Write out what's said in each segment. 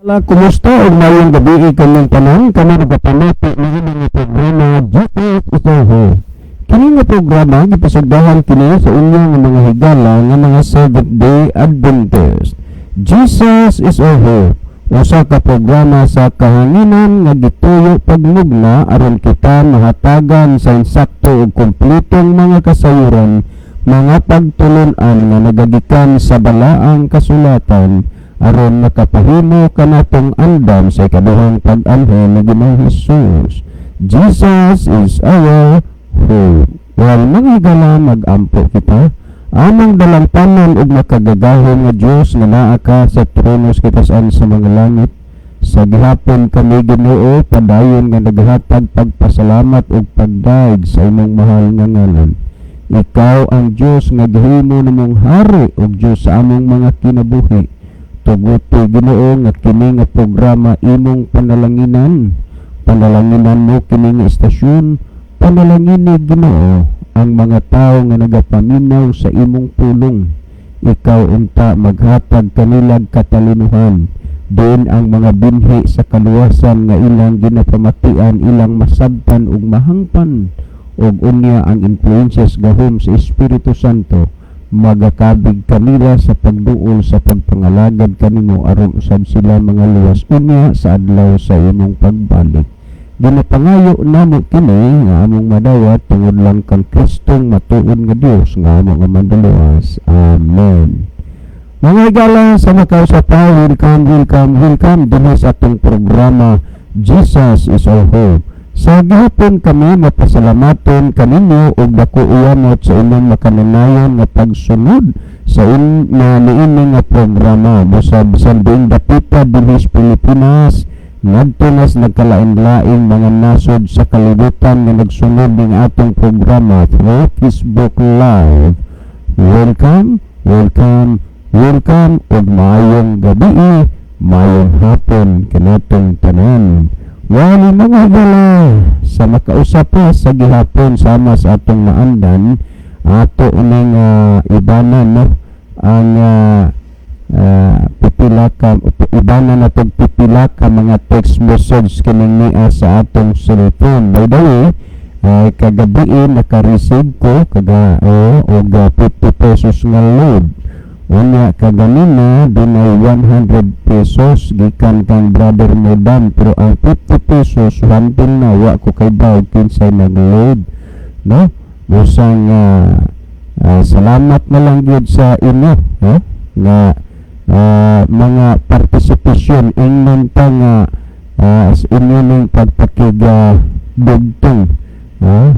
Kumusta o mayong gabi kanyang tanan kami nagapamati ng mga programa GF Itoho. Kini nga programa gipasugdahan kini sa inyong mga higala nga mga Seventh-day Adventist. Jesus is our hope. Usa ka programa sa kahanginan nga gituyo pagmugna aron kita mahatagan sa insakto ug kumpletong mga kasayuran, mga pagtulon-an nga nagagikan sa balaang kasulatan aron makapahimo kanatong andam sa ikaduhang pag-anhin ni Ginoong Hesus. Jesus is our hope. Well, mga higala, mag-ampo kita. Amang dalamtanan ug makagagahon nga Dios nga naa ka sa tronos kitasan sa mga langit. Sa gihapon kami Ginoo padayon nga naghatag pagpasalamat ug pagdaig sa imong mahal nga ngalan. Ikaw ang Dios nga gihimo nimong hari ug Dios sa among mga kinabuhi. Tuguti Ginoo nga kini nga programa imong panalanginan mo kini nga istasyon, panalangini Ginoo ang mga tao nga nagapaminaw sa imong pulong. Ikaw unta maghatag kanilang katalinuhan, diin ang mga binhi sa kaluwasan nga ilang ginapamatian ilang masabtan ug mahangpan, ug unya ang influences gahom sa Espiritu Santo magakabig kanila sa pagduol sa pagpangalagad kanimo aron usab sila mga luwas unya sa adlaw sa imong pagbalik. Ginapangayo namo kini nga among madawat tungod lang kang Kristong matuod nga Dios nga among madaluwas. Amen. Mga higala sa makausapaw, welcome dinhi sa atong programa Jesus is our hope. Sa gihapon kami mapasalamaton kaninyo ug dako uyamot sa inyong makananayon nga pagsunod sa niini nga programa. Busab sa diing dapita dinhi sa Pilipinas, nagtunas nagkalain-laing mga nasod sa kalibutan nga nagsunod ning atong programa through Facebook Live. Welcome ug maayong gabi, maayong hapon kanatong tanan. Wali mga higala sa makausap sa gihapon sama sa atong naandan ato uning ibanan no ang pipila ka mga text message kining niya sa atong cellphone. By the way, kagabi naka-receive ko og 50 pesos nga load. Unya kaganina dinay 100 pesos gikan kang brother Modam, pero ang 50 pesos until na wa ko kay bawd kinsay nag-load no. Busang salamat na lang gyud sa inyo nga mga participation ingnon ta nga inyo ning pagpakiga dugtong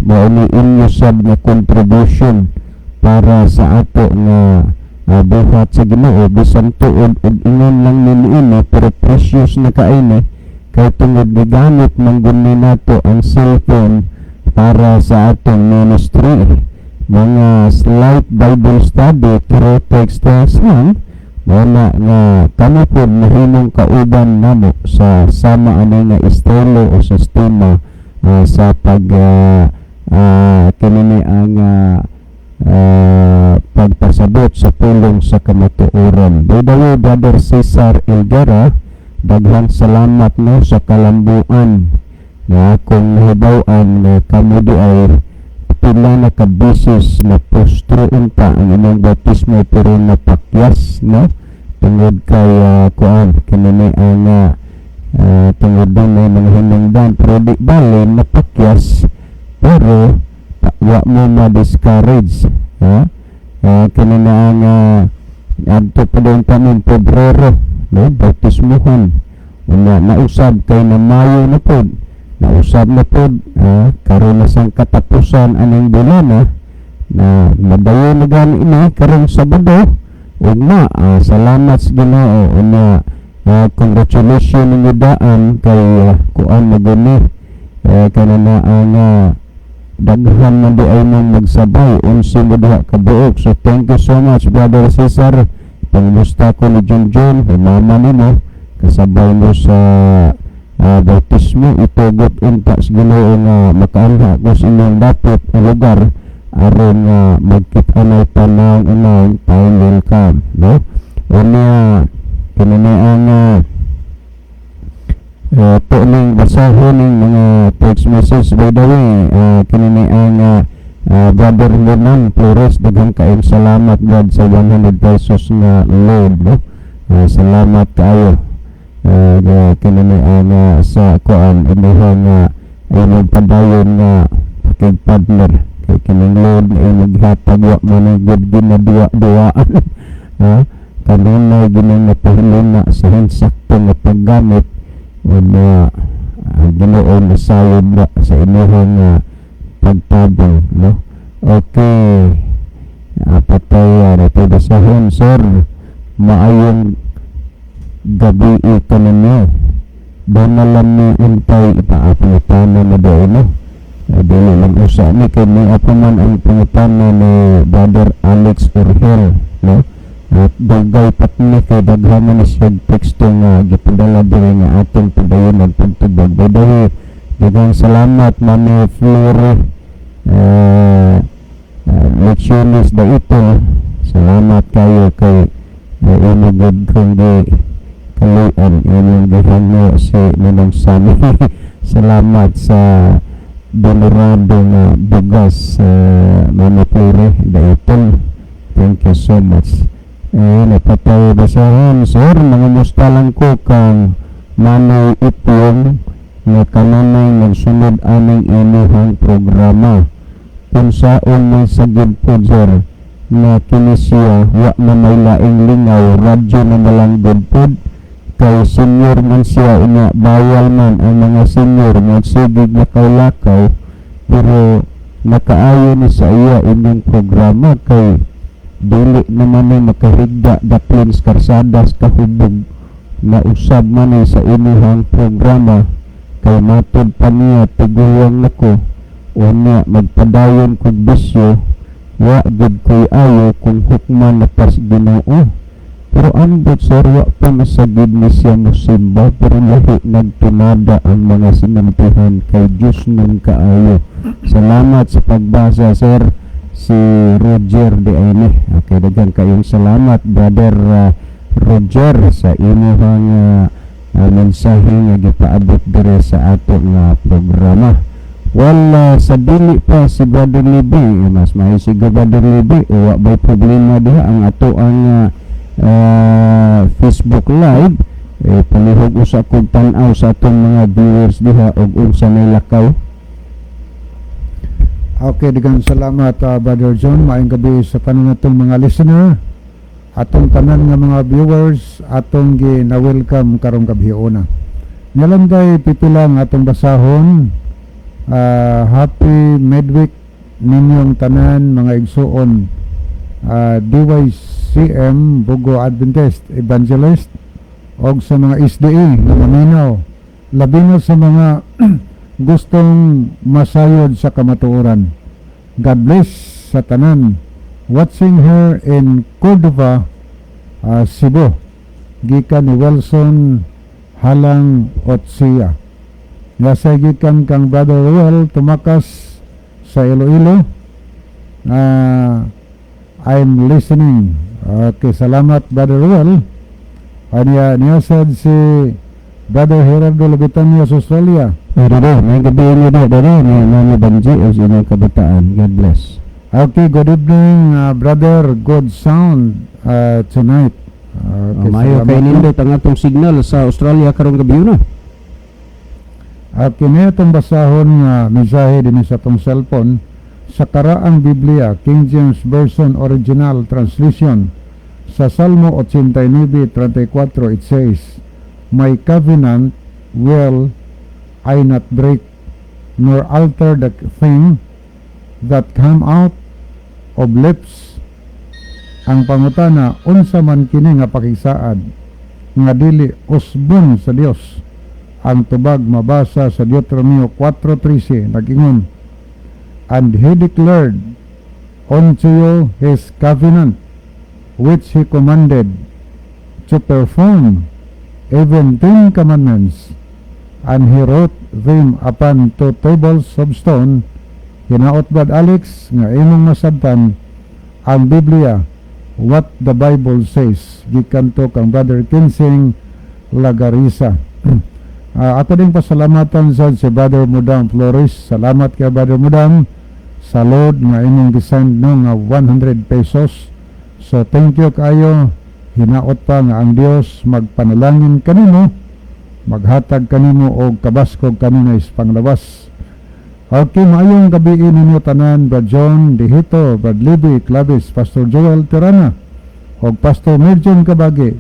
mao ni inyo sab na contribution para sa ato nga buhat sa Ginoo. Bisan tuod ug ingon lang nini pero precious na kaini kay tungod gigamit man gud nato ang cellphone para sa atong ministry, mga slight Bible study through text lang wala nga kami po nahimong kauban namo sa sama ani nga estilo o sistema sa pag kinini ang pagpasabot sa pulong sa kamatuoran. By the way, Brother Cesar Elguera, daghang salamat no sa kalambuan na kung nahibaw-an na kamo di ay pila na kabisis na postroon pa ang inyong bautismo pero napakyas no tungod kay kuan kinini ang tungod din may mga hinungdan pero di bali napakyas pero wa mo ma-discourage kinina ang adto pa doon tanin Pebrero no bautismuhan nausab kay na Mayo na pod nausab na pod karon na sang katapusan aning bulan na madayon na gani ini karong Sabado ug salamat sa Ginoo na congratulations ninyo daan kay kuan maguni kanina ang daghan man di ay mong magsabay unsi mo diha ka buok. So thank you so much Brother Cesar, pangumusta ko ni Junjun mama nimo kasabay mo sa bautismo. Itugot unta sa Ginoo nga makaanha ko sa inyong dapit na lugar aron nga magkita na panang time will come no. Unya kinini ang po ning basahon ng mga text message. By the way, kinini ang Brother Ronan Flores, daghang kaayong salamat God sa 100 pesos na load, no? Salamat kayo. Kinini ang sa kuan inyong imong padayon nga pakig-partner kay kining load na imong hatag wa man good ginaduwa-duwaan. Kanina ginang napahilina sa hinsakto nga paggamit o na Ginoo masayod na sa inyong pagtabang, no? Okay, patay ito basahon, sir. Maayong gabi ka ninyo. Doon na lang ni untay ipaapangipanan na doon, no? Dili lang usa ni kay ni apaman ang pangipanan ni Brother Alex Urgel, no? At dugay patni kay daghaman na siya teksto nga gipadala diri nga atong padayon ang pagtubag. By the way, daghang salamat Mami Flore lectionist da ito. Salamat kayo kay inugod kong di kaluan inyong gihango si Ninong Sami. Salamat sa donorado nga bugas Mami Flore da ito. Thank you so much. Napatay basahan, sir, nangamusta lang ko kang Manoy Ipong nga kananay nagsunod aming inuhang programa. Kung saon may sagid po, sir, na kinisya wa na may laing lingaw, radyo na nalang good kay senior man siya, unya bawal man ang mga senior magsigig na kaulakaw, pero nakaayo ni sa iya inyong programa kay dili naman ay makahigda daplins karsadas kahubog na usab man ay sa inuhang programa kay matod pa niya tiguwang nako unya magpadayon kog bisyo wa gid koy ayo kung hukman na pas Ginoo. Pero ambot sir, wa pa masagid ni siya musimba pero lahi nagtunada ang mga sinampihan kay Diyos nung kaayo. Salamat sa pagbasa, sir. Si Roger de Aine. Okay, daghang kayong salamat Brother Roger sa inyong mensahe nga gipaabot dire sa ato nga programa. Wala sa dili pa si Brother Libby, mas mahisig Brother Libby, wa bay problema diha ang ato ang Facebook Live. Palihog usa kong tan-aw sa atong mga viewers diha og unsa may lakaw. Okay, daghang salamat Brother John. Maayong gabi sa tanan natong mga listener, atong tanan nga mga viewers, atong gina-welcome karong gabiuna. Ngalanday pipila nga atong basahon. Happy midweek ninyong tanan mga igsuon. DYCM Bugo Adventist Evangelist og sa mga SDA nga maminaw, labi na sa mga gustong masayod sa kamatuoran. God bless sa tanan. Watching her in Cordova, Cebu. Gikan ni Wilson Halang Otsia. Nasa gikan kang Brother Ruel tumakas sa Iloilo. I'm listening. Okay, salamat Brother Ruel. Niya said si Brother Gerardo Labitania sa Australia. Dada, may gabi niyo dada ni Mami Banji o sa inyong kabataan. God bless. Okay, good evening Brother Good Sound tonight. Okay, mayo kay nindot ang atong signal sa Australia karong gabi na. Okay, na itong basahon nga mensahe din sa itong cellphone sa karaang Biblia, King James Version Original Translation. Sa Salmo 89:34 it says, "My covenant will I not break, nor alter the thing that come out of lips." Ang pangutana, unsa man kini nga pakisaad nga dili usbon sa Dios. Ang tubag mabasa sa Deuteronomio 4:13 nagingon, "And he declared unto you his covenant which he commanded to perform, even 10 commandments, and he wrote them upon 2 tables of stone." Hinaot bad Alex nga imong masabtan ang Biblia, what the Bible says. Gikan to kang Brother Kinsing Lagarisa. Ato din pasalamatan sa si Brother Mudam Flores. Salamat kay Brother Mudam sa load nga imong gisend no nga 100 pesos. So thank you kayo. Hinaot pa nga ang Dios magpanalangin kanimo, maghatag kanimo og kabaskog kanina is panglawas. Okay, maayong gabi ninyo tanan, Brad John Dihito, Brad Libby Clavis, Pastor Joel Tirana og Pastor Merjon Kabagi,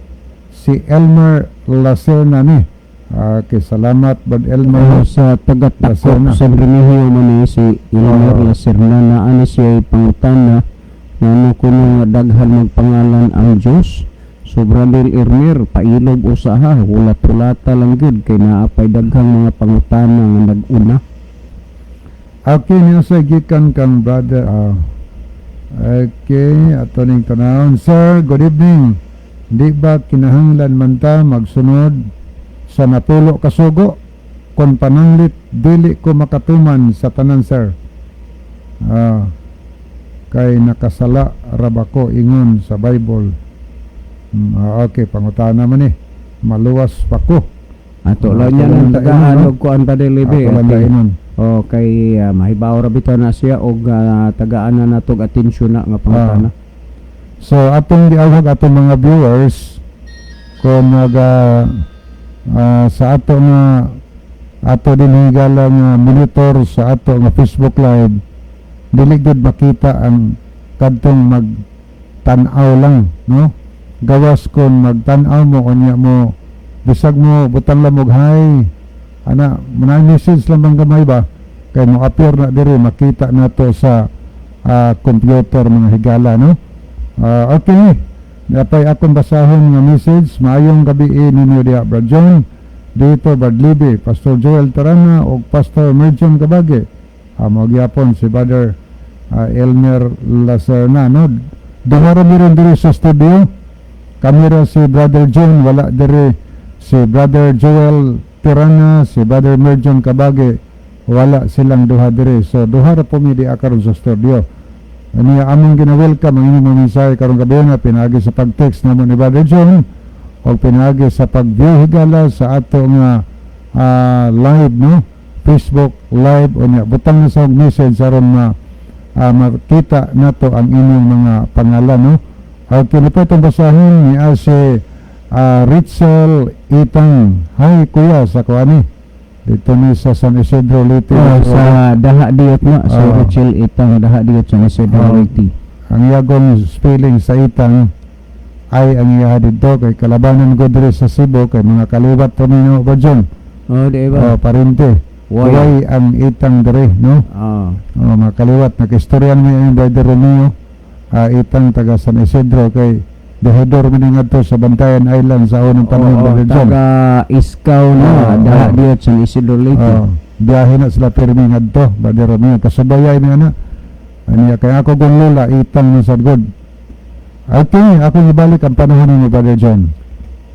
si Elmer Lacerna ni. Okay, salamat Brad Elmer. Sa taga-takop sa Brimihiyo man si Elmer Lacerna na ani siya pangutana nga kuno nga daghan magpangalan ang Dios. So Brother Elmer, pailog usaha, ulat-ulata lang gud kay naapay daghang mga pangutana nga nag-una. Okay, niya sa gikan kang brother. Okay, ato ning tanawon. Sir, good evening. Di ba kinahanglan man ta magsunod sa natulo kasugo kon pananglit dili ko makatuman sa tanan, sir? Kay nakasala rabako ingon sa Bible. Okay, pangutana man eh. Maluwas pa ko. Ato lang niya ng tagaan og kuan pa delibe. O kay mahibaw ra bitaw na siya og tagaan na natog atensyon na nga pangutana. So atong giawag atong mga viewers kung sa ato nga ato din higala nga monitor sa ato nga Facebook live, dili gud makita ang kadtong magtan-aw lang, no? Gawas kon magtan-aw mo kunya mo bisag mo butang lamog hay ana manang message lang bang gamay ba kay mo appear na diri makita nato sa computer mga higala, no? Okay, napay akong basahon nga message. Maayong gabi ninyo diha, Brad John dito, Brad Libby, Pastor Joel Tarana o Pastor Merjon Kabagi. Magyapon si Brother Elmer Lacerna, no? Duhara mi rin diri sa studio. Kamera si Brother John, wala diri si Brother Joel Tarana, si Brother Merjon Kabagi, wala silang duha diri. So duhara po mi di karon sa studio. Ani among gina-welcome ang inyong mensahe karong gabi nga pinagi sa pag-text namo ni Brother John o pinagi sa pag-view higala sa ato nga live, no? Facebook live o niya butang na sa message aron makita nato ang inyong mga pangalan, no? Okay, na po itong basahin ni si Richel Itang. Hi kuya sa kuani dito ni sa San Isidro Liti. Sa daha diot nga sa Richel Itang, daha diot sa Isidro Liti. Ang iyagong spelling sa Itang ay ang iya dito kay kalabanan ko diri sa Cebu kay mga kaliwat to ninyo ba John? Di ba? Parente. Way ang Itang diri, no? Mga kaliwat nakistoryan mo yung Brother Romeo. Itang taga San Isidro kay dehedor man ngadto sa Bantayan Island sa unang panahon, Brother John. Taga Iskaw na daha diot sa Isidro Liti. Biyahe na sila pirmi ngadto, Brother Romeo. Kasabay ni ana. Ani kay ako gon lola Itang ni Sargod. Okay, ako ibalik ang panahon ni Brother John.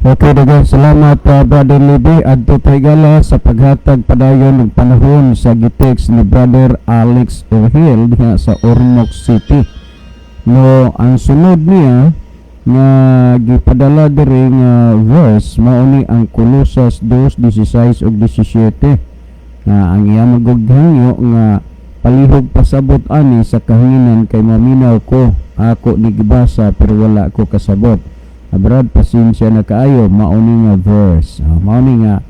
Okay, daghang salamat Brother Libby adto paygala sa paghatag padayon ng panahon sa gitext ni Brother Alex O'Hill diha sa Ormoc City. No, ang sunod niya nga gipadala diri nga verse mao ni ang Colosas 2:16 ug 17 nga ang iya magugdangyo nga palihog pasabot ani sa kahanginan kay maminaw ko ako ni gibasa pero wala ko kasabot. Brad, pasensya na kaayo, mao ni nga verse. Mao ni nga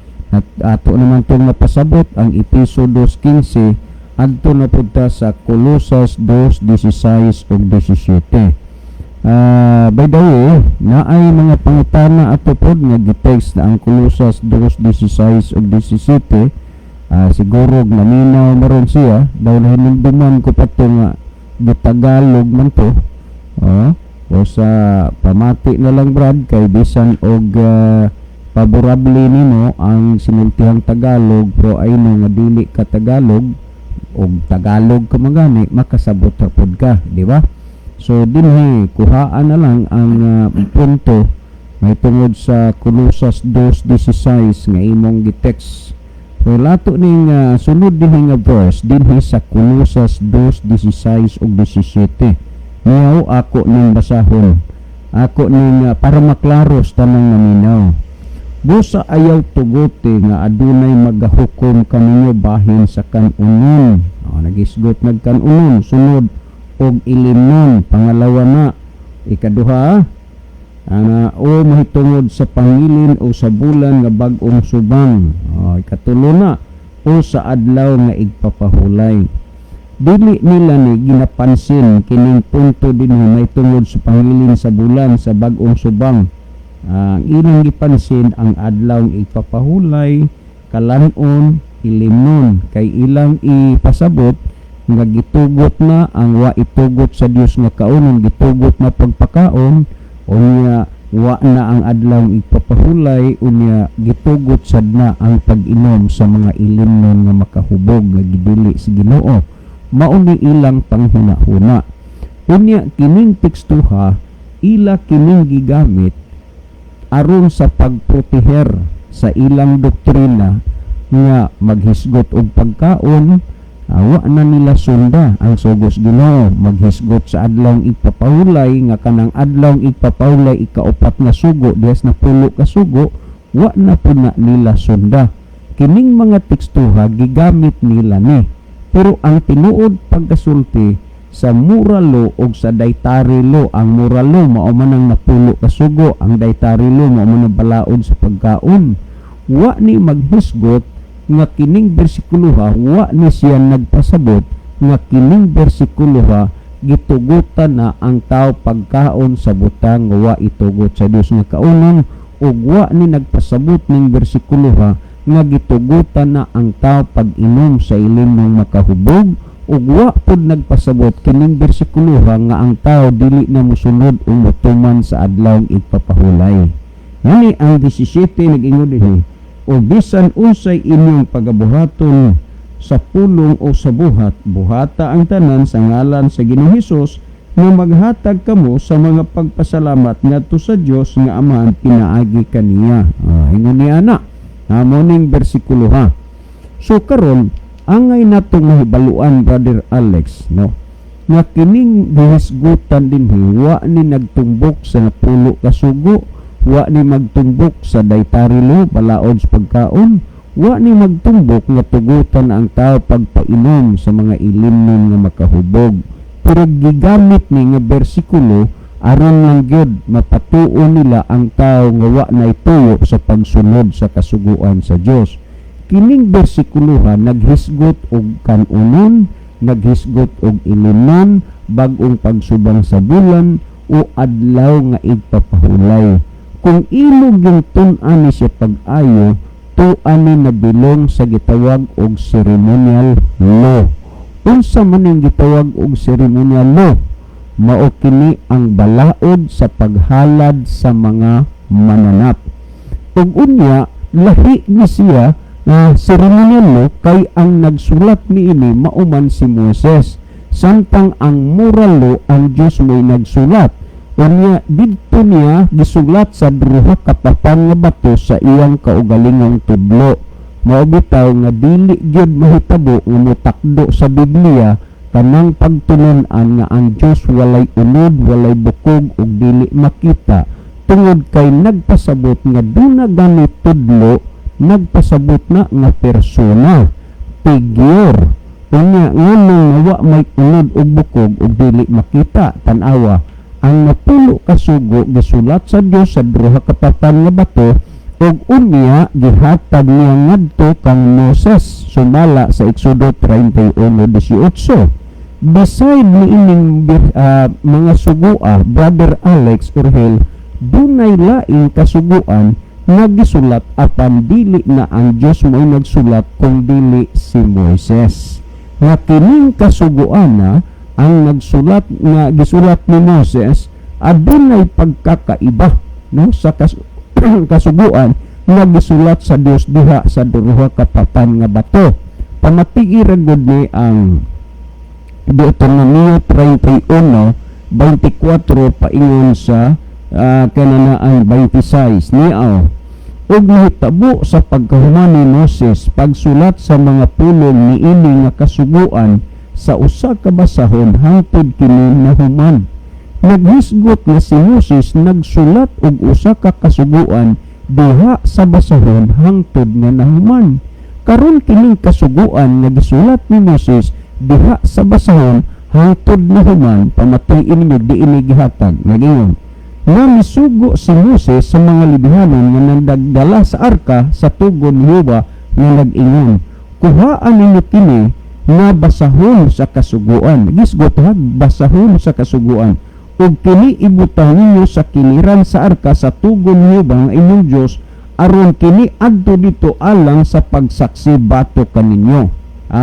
ato naman tong mapasabot ang Episodio 15 adto na punta sa Colosas 2:16 ug 17. By the way, naay mga pangutana ato pod nga gitext na ang Colosas 2:16 ug 17. Siguro naminaw maron siya dahil hinumduman ko pa ito nga gitagalog man to. O sa pamati na lang Brad kay bisan og paborable nimo ang sinultihang Tagalog pero ay nga dili ka Tagalog og Tagalog ka magani makasabot ra pod ka, di ba? So dinhi kuhaan na lang ang punto may tungod sa Colosas 2:16 nga imong gitext. So lato ning sunod dinhi nga verse dinhi sa Colosas 2:16 ug 17. Niyaw ako ning basahon. Ako ning para maklaros tanang naminaw. Busa ayaw tugote nga adunay magahukom kaninyo bahin sa kanunon. Nagisgot nagkanunon, sunod og ilimnon, pangalawa na. Ikaduha, o mahitungod sa pangilin o sa bulan nga bag-ong subang. Ikatulo na, o sa adlaw nga igpapahulay. Dili nila ni ginapansin kining punto din mahitungod sa pangilin sa bulan sa bag-ong subang. Ang ilang gipansin ang adlaw igpapahulay, kalanon, ilimnon, kay ilang ipasabot nga gitugot na ang wa itugot sa Dios nga kaunon, gitugot na pagpakaon, unya wa na ang adlaw igpapahulay, unya gitugot sad na ang pag-inom sa mga ilimnon nga makahubog nga gidili sa Ginoo. Mao ni ilang panghinahuna. Unya kining tekstuha ila kining gigamit aron sa pagproteher sa ilang doktrina nga maghisgot og pagkaon, wa na nila sunda ang sugos Ginoo. Maghisgot sa adlaw igpapahulay nga kanang adlaw igpapahulay ikaupat nga sugo, diyas na pulo ka sugo, wa na po na nila sunda. Kining mga tekstuha gigamit nila ni, pero ang tinuod pagkasulti sa moral law o sa dietary law, ang moral law mao man ang napulo ka sugo, ang dietary law mao man ang balaod sa pagkaon. Wa ni maghisgot nga kining bersikuloha, wa ni siya nagpasabot nga kining bersikuloha gitugutan na ang tao pagkaon sa butang nga wa itugot sa Dios nga kaunon, ug wa ni nagpasabot ning bersikuloha nga gitugutan na ang tao pag-inom sa ilim ng makahubog, ug wa pud nagpasabot kining bersikuloha nga ang tao dili na mosunod o motuman sa adlaw igpapahulay. Ngani ang 17 nag-ingon dinhi, o bisan unsay inyong pagabuhaton sa pulong o sa buhat, buhata ang tanan sa ngalan sa Ginoong Hesus nga maghatag kamo sa mga pagpasalamat ngadto sa Dios nga Amahan pinaagi kaniya. Ingon ni ana namoning bersikulo ha. So karon angay natong mahibaluan, Brother Alex, no, nga kining gihisgutan dinhi wa ni nagtumbok sa napulo ka sugo, wa ni magtumbok sa dietary law, balaod sa pagkaon, wa ni magtumbok nga tugutan ang tao pagpainom sa mga ilimnon nga makahubog. Pero gigamit ni nga bersikulo aron lang gyud mapatuon nila ang tao nga wa na ituyo sa pagsunod sa kasuguan sa Dios. Kining bersikuloha naghisgot og kanunon, naghisgot og ilimnon, bag-ong pagsubang sa bulan o adlaw nga igpapahulay. Kung ilog yung tun-an ni siya pag-ayo, tuan ni nabilong sa gitawag og ceremonial law. Unsa man yung gitawag og ceremonial law? Mao kini ang balaod sa paghalad sa mga mananap. Ug unya lahi ni siya na ceremonial law kay ang nagsulat niini mauman si Moses. Samtang ang moral law ang Dios mo'y nagsulat. Unya didto niya gisulat sa duha ka papan nga bato sa iyang kaugalingong tudlo. Mao bitaw nga dili gyud mahitabo nga motakdo sa Biblia kanang pagtulunan nga ang Dios walay unod, walay bukog ug dili makita, tungod kay nagpasabot nga duna gani tudlo, nagpasabot na nga persona, figure. Unya nganong wa may unod ug bukog ug dili makita, tan-awa ang napulo ka sugo gisulat sa Dios sa duha ka papan nga bato, ug unya gihatag niya ngadto kang Moses sumala sa Exodo 31:18. Beside niining mga sugoa, Brother Alex Urhel, dunay laing kasuguan nga gisulat apan dili na ang Dios mo'y nagsulat kung dili si Moises. Nga kining kasuguan na ang nagsulat nga gisulat ni Moses adunay pagkakaiba, no, sa kasuguan nga gisulat sa Dios diha sa duha ka papan nga bato. Pamatigi ra gud ni ang Deuteronomio 31:24 paingon sa kananaan 26 niya. Ug nahitabo sa pagkahuman ni Moses pagsulat sa mga pulong niini nga kasuguan sa usa ka basahon hangtod kini nahuman. Naghisgot nga si Moses nagsulat og usa ka kasuguan diha sa basahon hangtod nga nahuman. Karon kining kasuguan nga gisulat ni Moses diha sa basahon hangtod nahuman, pamatiin ninyo di ini gihatag. Nagingon nga misugo si Moses sa mga libihanon nga nagdala sa arka sa tugon ni Jehova nga nag-ingon, kuhaan ninyo kini nga basahon sa kasuguan. Gisgot ha, basahon sa kasuguan. Ug kini ibutang ninyo sa kiliran sa arka sa tugon ni Jehova nga inyong Dios, aron kini adto dito alang sa pagsaksi bato kaninyo.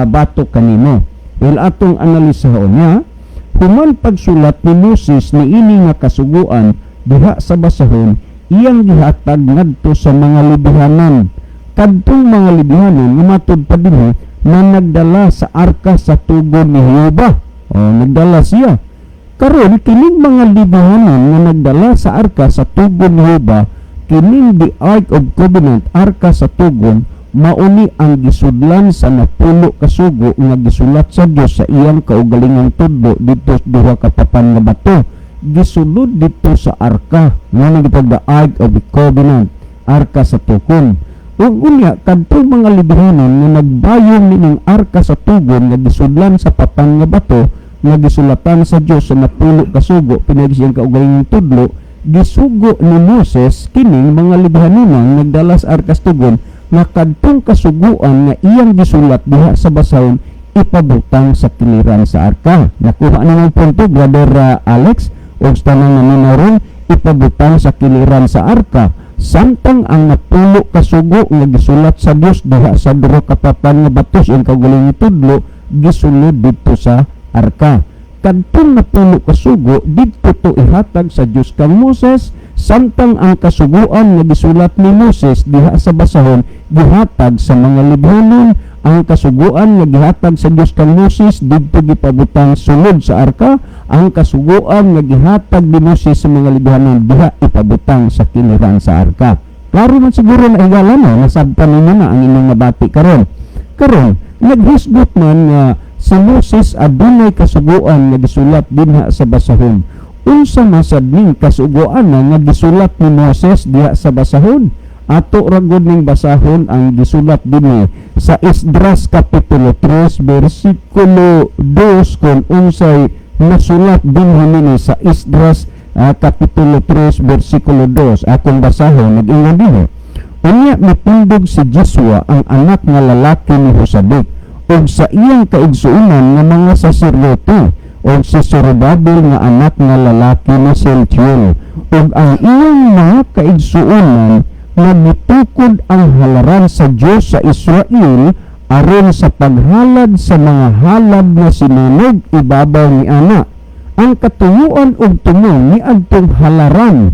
Bato kanimo. Well, atong analisahon niya, human pagsulat ni Moses ni ini nga kasuguan diha sa basahon, iyang gihatag ngadto sa mga libihanan. Kadtong mga libihanon nga matud pa dinhi na nagdala sa arka sa tugon ni Jehova. Nagdala siya. Karon kining mga libihanon nga nagdala sa arka sa tugon ni Jehova, kining the Ark of Covenant, arka sa tugon, mauni ang gisudlan sa napulo ka sugo nga gisulat sa Dios sa iyang kaugalingang tudlo dito duha ka papan nga bato. Gisulod dito sa arka nga nagitawag the Ark of the Covenant, arka sa tugon. Ug unya kadtong mga libihanon nga nagbayong nining arka sa tugon nga gisudlan sa papan nga bato nga gisulatan sa Dios sa napulo ka sugo pinagi siyang kaugalingang tudlo, gisugo ni Moses kining mga libihanon nagdala sa arka sa tugon nga kadtong kasuguan nga iyang gisulat diha sa basahon ipabutang sa kiliran sa arka. Nakuha na ng punto, Brother Alex, o tanang nananaron, ipabutang sa kiliran sa arka. Samtang ang napulo kasugo nga gisulat sa Dios diha sa duha ka papan nga batos ang kaugalingang tudlo, gisulod dito sa arka. Kadtong napulo kasugo dito to ihatag sa Dios kang Moses, samtang ang kasuguan nga gisulat ni Moses diha sa basahon gihatag sa mga libihanon. Ang kasuguan nga gihatag sa Dios kang Moses didto gipabutang sulod sa arka. Ang kasuguan nga gihatag ni Moses sa mga libihanon diha ipabutang sa kiliran sa arka. Klaro man siguro na igala no, nasabtan ninyo na ang inyong mabati karon. Karon naghisgot man nga si Moses adunay kasuguan nga gisulat dinha sa basahon. Unsa masad ning kasuguan nga gisulat ni Moses diha sa basahon? Ato ragod ning basahon ang gisulat dinhi sa Esdras kapitulo 3 bersikulo 2 kung unsay nasulat dinhi nini sa Esdras kapitulo 3 bersikulo 2. Akong basahon nag-ingon dinhi. Unya mipindog si Joshua ang anak nga lalaki ni Josadak ug sa iyang kaigsuonan nga mga saserdote ug si Zorobabel nga anak nga lalaki ni Shealtiel ug ang iyang mga kaigsuonan nga mitukod ang halaran sa Dios sa Israel aron sa paghalad sa mga halad na sinunog ibabaw ni ana. Ang katuyuan ug tumong ni adtong halaran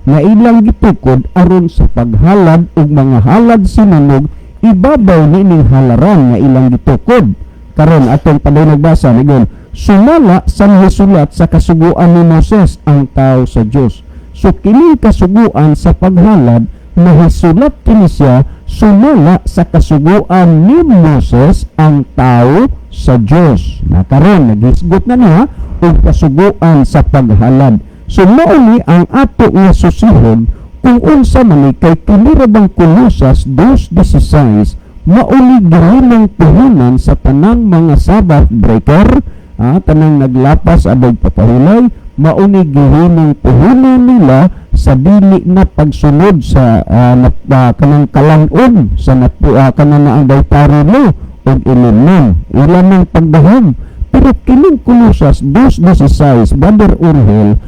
nga ilang gitukod aron sa paghalad ug mga halad sinunog ibabaw ni ning halaran nga ilang gitukod. Karon atong nagbasa nigon, sumala sa nasulat sa kasuguan ni Moses ang tao sa Dios. So kini kasuguan sa paghalad nahisulat kini siya sumala sa kasuguan ni Moses ang tao sa Dios. Na karon nagisgot na niya og kasuguan sa paghalad. So mauni ang ato nga susihon kung unsa man kay kinirabang Kolosas 2:16 mauli gihinang puhunan sa tanang mga Sabbath breaker, tanang naglapas abay papahulay, mauni gihinang puhunan nila sa dili na pagsunod sa kanang kalan-on sa kanang ang daytari mo ug ilimnon ilang pagdahom. Pero kining Kolosas 2:16 Brother Urhel,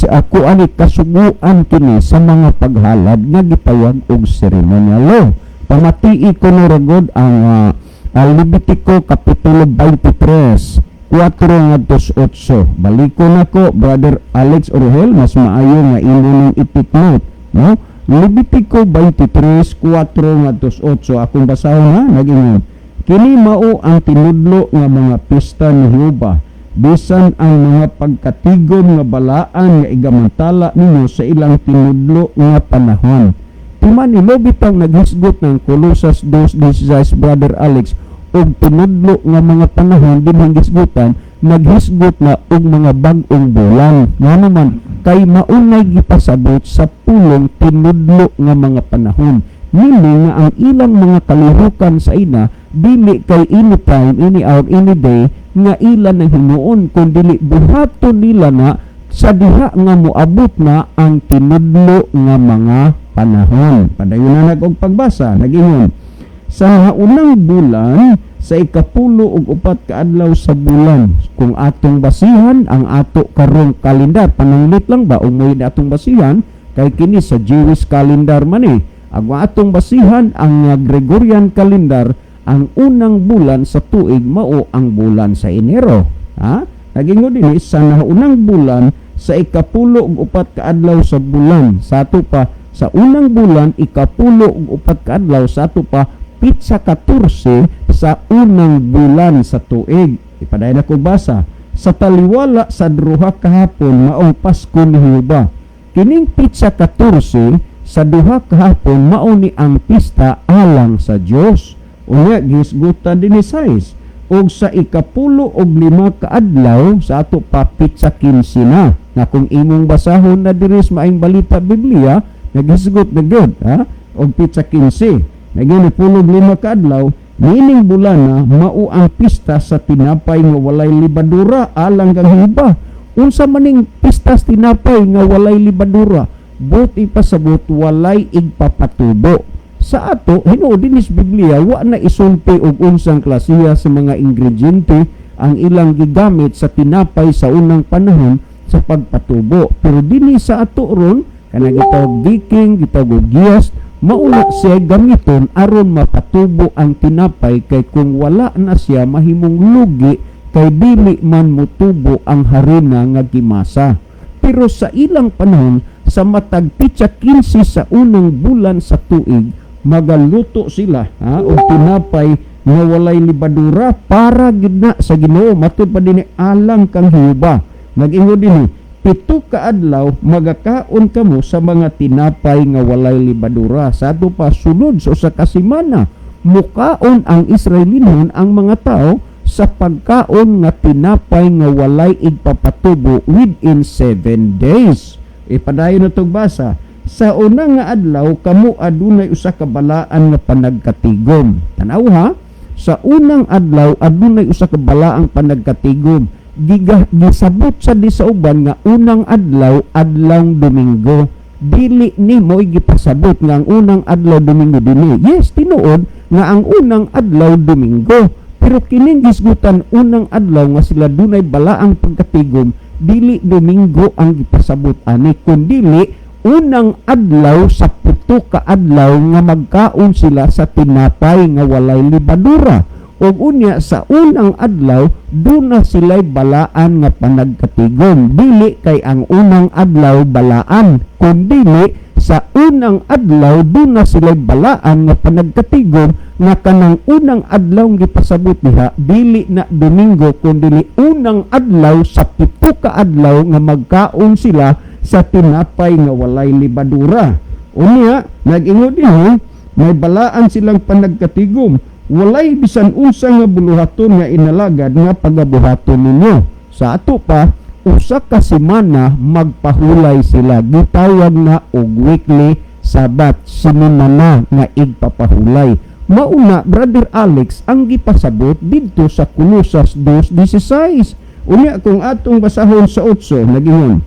ako ani kasuguan kini sa mga paghalad nga gitawag og ceremonial law. Pamatii ko no ragod ang Levitico kapitulo 23 4:8. Baliko na ko, Brother Alex Urhel, mas maayo nga imo ning ipiknot, no? Levitico 23 4:8. Akong basahon ha, nag-ingon. Kini mao ang tinudlo nga mga pista ni Jehova, bisan ang mga pagkatigon nga balaan nga igamantala ninyo sa ilang tinudlo nga panahon. Timan imo bitang naghisgot ng Kolosas 2:16 Brother Alex og tinudlo nga mga panahon dinhang gisgutan naghisgot na og mga bag-ong bulan. Nga naman, kay maunay gipasabot sa pulong tinudlo nga mga panahon. Meaning nga ang ilang mga kalihukan sa ina, dili kay anytime, any hour, any day, nga ilan na hinuon, kundi buhaton nila na sa diha nga moabot na ang tinudlo nga mga panahon. Padayon na og pagbasa, nagingon. Sa unang bulan, sa ikapulo ug upat ka adlaw sa bulan, kung atong basihan ang ato karong kalendar, pananglit lang ba o mo atong basihan, kay kini sa Jewish calendar man eh. Ang atong basihan ang Gregorian calendar, ang unang bulan sa tuig mao ang bulan sa Enero. Ha? Nagingon din sa unang bulan sa ikapulo ug upat ka adlaw sa bulan. Sa ato pa sa unang bulan ikapulo ug upat ka adlaw, sa ato pa pitsa 14 sa unang bulan sa tuig. Ipadayon ako basa. Sa taliwala sa duha kahapon maong Pasko ni Jehova. Kining pitsa 14 sa duha kahapon mao ni ang pista alang sa Dios. Unya gisgutan din ni Sais. Og sa ikapulo og lima ka adlaw sa ato pa pitsa 15 na. Na kung imong basahon na diri sa Maayong Balita Biblia, nagisgot na gyud, ha? Og pitsa 15. Naging pulog 5 ka adlaw, nining bulan na mao ang pista sa tinapay nga walay libadura alang kang Jehova. Unsa maning pista sa tinapay nga walay libadura? Buti pasabot walay igpapatubo. Sa ato hinuod din sa Biblia wa na isulti og unsang klasiya sa mga ingrediente ang ilang gigamit sa tinapay sa unang panahon sa pagpatubo. Pero dinhi sa ato ron kanang gitawag baking, gitawag giyas, mauna siya gamiton aron mapatubo ang tinapay, kay kung wala na siya mahimong lugi kay dili man mutubo ang harina nga gimasa. Pero sa ilang panahon sa matag pitsa 15 sa unang bulan sa tuig magaluto sila o tinapay nga walay libadura para gid na sa Ginoo, matud pa dinhi alang kang Jehova. Nag-ingon dinhi 7 ka adlaw magakaon kamo sa mga tinapay nga walay libadura. Sa ato pa sunod sa usa ka semana mukaon ang Israelinon ang mga tao sa pagkaon nga tinapay nga walay igpapatubo within 7 days. Ipadayon na itong basa. Sa una nga adlaw, kamo adunay usa ka balaan nga panagkatigom. Tanaw ha? Sa unang adlaw, adunay usa ka balaang panagkatigom. Gisabot sa di sa uban nga unang adlaw, adlawng Domingo. Dili ni mo gipasabot nga ang unang adlaw Domingo dinhi. Yes, tinuod nga ang unang adlaw Domingo. Pero kining gisgutan unang adlaw nga sila dunay balaang pagkatigom, dili Domingo ang gipasabot ani, kundili unang adlaw sa 7 ka adlaw nga magkaon sila sa tinapay nga walay libadura. O unya sa unang adlaw duna sila'y balaan nga panagkatigom, dili kay ang unang adlaw balaan, kundili sa unang adlaw duna sila'y balaan nga panagkatigom nga kanang unang adlaw nga gipasabot diha dili na Domingo kundili unang adlaw sa 7 ka adlaw nga magkaon sila sa tinapay nga walay libadura. Unya nag-ingon din may balaan silang panagkatigom, walay bisan unsa nga buluhaton nga inalagad nga pagabuhaton ninyo. Sa ato pa usa ka semana magpahulay sila, gitawag na og weekly sabat, sinimana nga igpapahulay. Mauna Brother Alex ang gipasabot didto sa Colosas 2:16. Unya kung atong basahon sa 8 nagingon,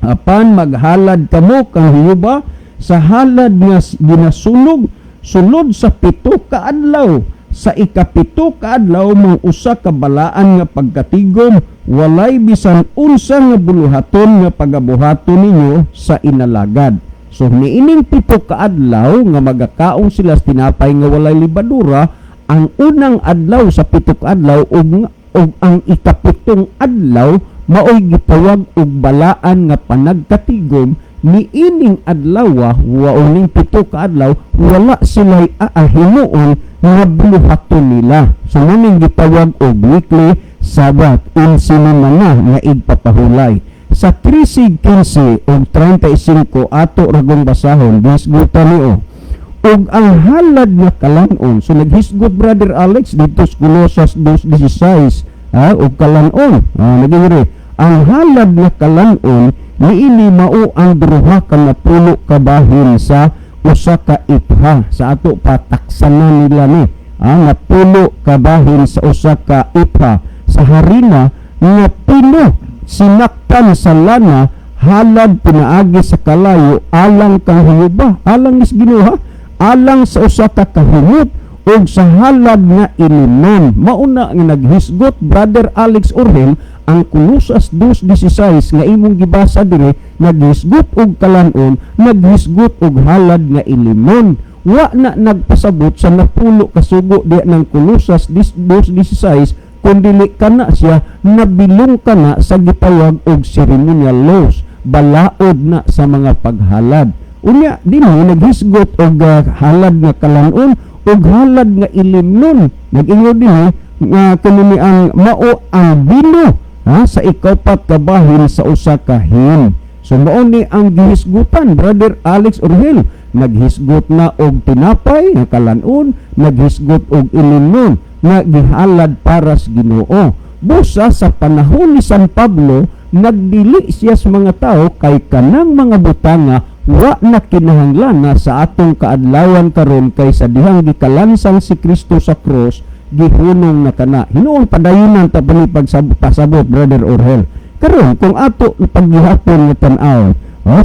apan maghalad kamo kang Jehova sa halad nga ginasunog sulod sa 7 ka adlaw. Sa ika-7 ka adlaw mang usa ka balaan nga pagkatigom, walay bisan unsa nga buluhaton nga pagabuhaton ninyo sa inalagad. So niining 7 ka adlaw nga magakaon sila sa tinapay nga walay libadura, ang unang adlaw sa 7 ka adlaw ug ang ika-7 adlaw maoy gitawag og balaan nga panagkatigom. Niining adlaw waoning 7 ka adlaw wala sila'y aahimuon nga buluhaton nila. So maning gitawag og weekly sabat, insinimana nga igpapahulay. Sa 3:15 o 35 ato ragong basahon, gisgutan niyo og ang halad nga kalanon. So naghisgot Brother Alex dito sa Colosas 2:16 ug kalan-on. Naging ri ang halad nga kalan-on niini mao ang duha ka napulo ka bahin sa usa ka ipha. Sa ato pataksanan nila ni napulo ka bahin sa usa ka ipha sa harina nga pino sinaktan sa lana halad pinaagi sa kalayo alang kang hiyuba, alang is Ginoo, alang sa usa ka kahimot ug sa halad nga iliman. Mauna nga naghisgot Brother Alex Orhel ang Kolosas 2:16 nga imong gibasa dire, naghisgot og kalan-on, naghisgot og halad nga ilimon. Wa na nagpasabot sa napulo kasugo di ng Kolosas 2:16 kundili kana siya nabilong kana sa gitawag og ceremonial laws, balaod na sa mga paghalad. Unya dinhi naghisgot og halad nga kalan-on ug halad nga ilimnon. Nag-ingon dinhi nga kanini ang mao ang bino sa ikapat ka bahin sa usa ka hin. So mao ni ang gihisgutan Brother Alex Orhel. Naghisgot na og tinapay nga kalan-on, naghisgot og ilimnon nga gihalad para sa Ginoo. Busa sa panahon ni San Pablo, nagdili siya sa mga tao kay kanang mga butanga wa na kinahanglan na sa atong kaadlawan karon kay sa dihang gikalansang si Kristo sa cross gihunong na kana. Hinuong padayonan ta pasabot Brother Orhel. Karon kung ato paggihapon nga tan-aw,